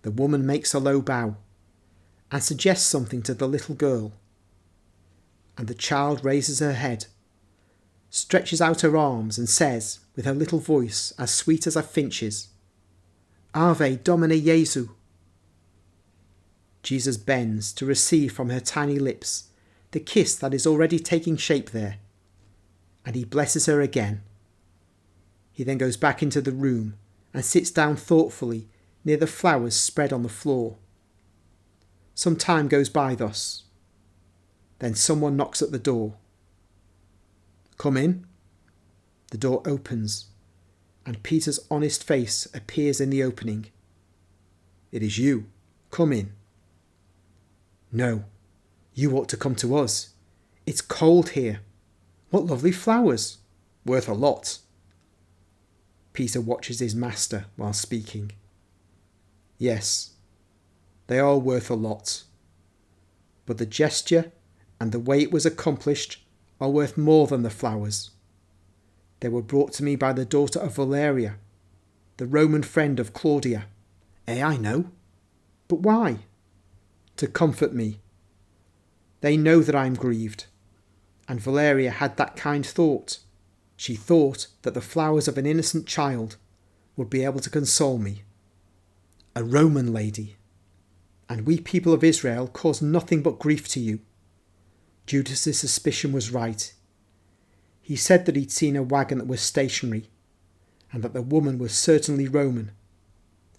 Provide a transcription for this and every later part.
the woman makes a low bow and suggests something to the little girl. And the child raises her head, stretches out her arms and says, with her little voice as sweet as a finch's, Ave Domine Jesu. Jesus bends to receive from her tiny lips the kiss that is already taking shape there, and he blesses her again. He then goes back into the room and sits down thoughtfully near the flowers spread on the floor. Some time goes by thus. Then someone knocks at the door. Come in. The door opens, and Peter's honest face appears in the opening. It is you. Come in. No, you ought to come to us. It's cold here. What lovely flowers. Worth a lot. Peter watches his master while speaking. Yes, they are worth a lot. But the gesture and the way it was accomplished are worth more than the flowers. They were brought to me by the daughter of Valeria, the Roman friend of Claudia. I know. But why? To comfort me. They know that I am grieved. And Valeria had that kind thought. She thought that the flowers of an innocent child would be able to console me. A Roman lady. And we people of Israel cause nothing but grief to you. Judas's suspicion was right. He said that he'd seen a wagon that was stationary, and that the woman was certainly Roman.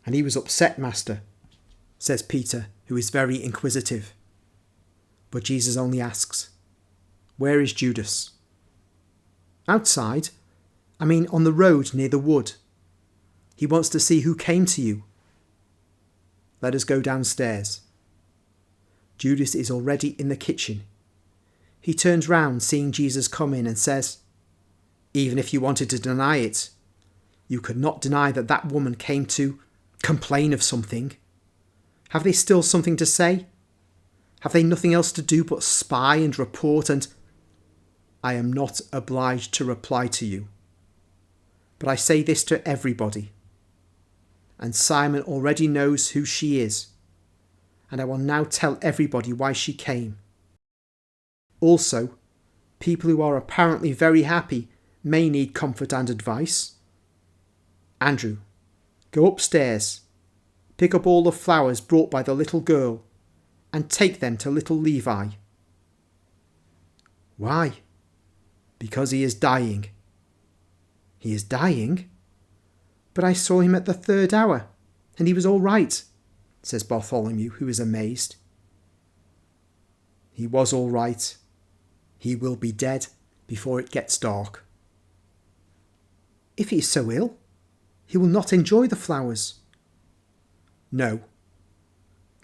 And he was upset, master, says Peter, who is very inquisitive. But Jesus only asks, Where is Judas? Outside. I mean on the road near the wood. He wants to see who came to you. Let us go downstairs. Judas is already in the kitchen. He turns round, seeing Jesus come in, and says, Even if you wanted to deny it, you could not deny that that woman came to complain of something. Have they still something to say? Have they nothing else to do but spy and report and... I am not obliged to reply to you. But I say this to everybody. And Simon already knows who she is. And I will now tell everybody why she came. Also, people who are apparently very happy may need comfort and advice. Andrew, go upstairs, pick up all the flowers brought by the little girl, and take them to little Levi. Why? Because he is dying. He is dying? But I saw him at the 3rd hour, and he was all right, says Bartholomew, who is amazed. He was all right. He will be dead before it gets dark. If he is so ill, he will not enjoy the flowers. No.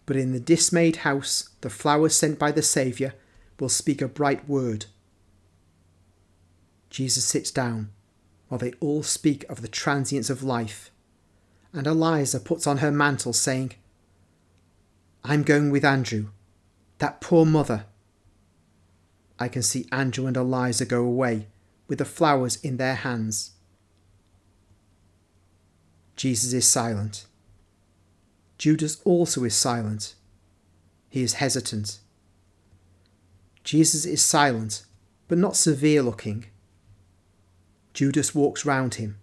But in the dismayed house, the flowers sent by the Saviour will speak a bright word. Jesus sits down while they all speak of the transience of life, and Eliza puts on her mantle, saying, I'm going with Andrew, that poor mother. I can see Andrew and Eliza go away with the flowers in their hands. Jesus is silent. Judas also is silent. He is hesitant. Jesus is silent, but not severe looking. Judas walks round him,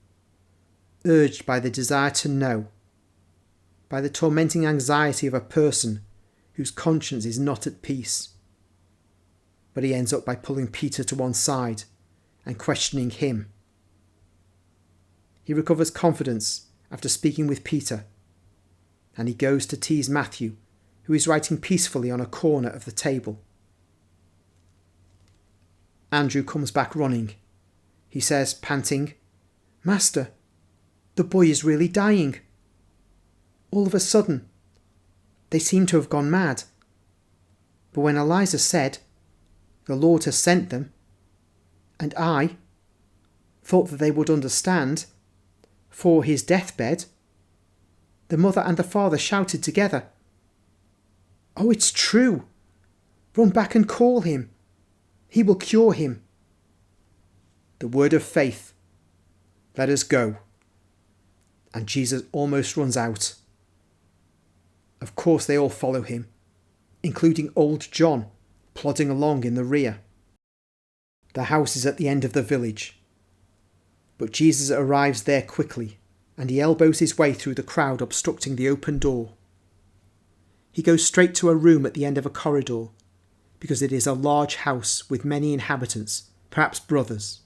urged by the desire to know, by the tormenting anxiety of a person whose conscience is not at peace. But he ends up by pulling Peter to one side and questioning him. He recovers confidence after speaking with Peter, and he goes to tease Matthew, who is writing peacefully on a corner of the table. Andrew comes back running. He says, panting, Master, the boy is really dying. All of a sudden, they seem to have gone mad. But when Eliza said, The Lord has sent them, and I thought that they would understand, for his deathbed, the mother and the father shouted together, Oh, it's true! Run back and call him. He will cure him. The word of faith. Let us go. And Jesus almost runs out. Of course they all follow him, including old John, plodding along in the rear. The house is at the end of the village, but Jesus arrives there quickly, and he elbows his way through the crowd obstructing the open door. He goes straight to a room at the end of a corridor, because it is a large house with many inhabitants, perhaps brothers.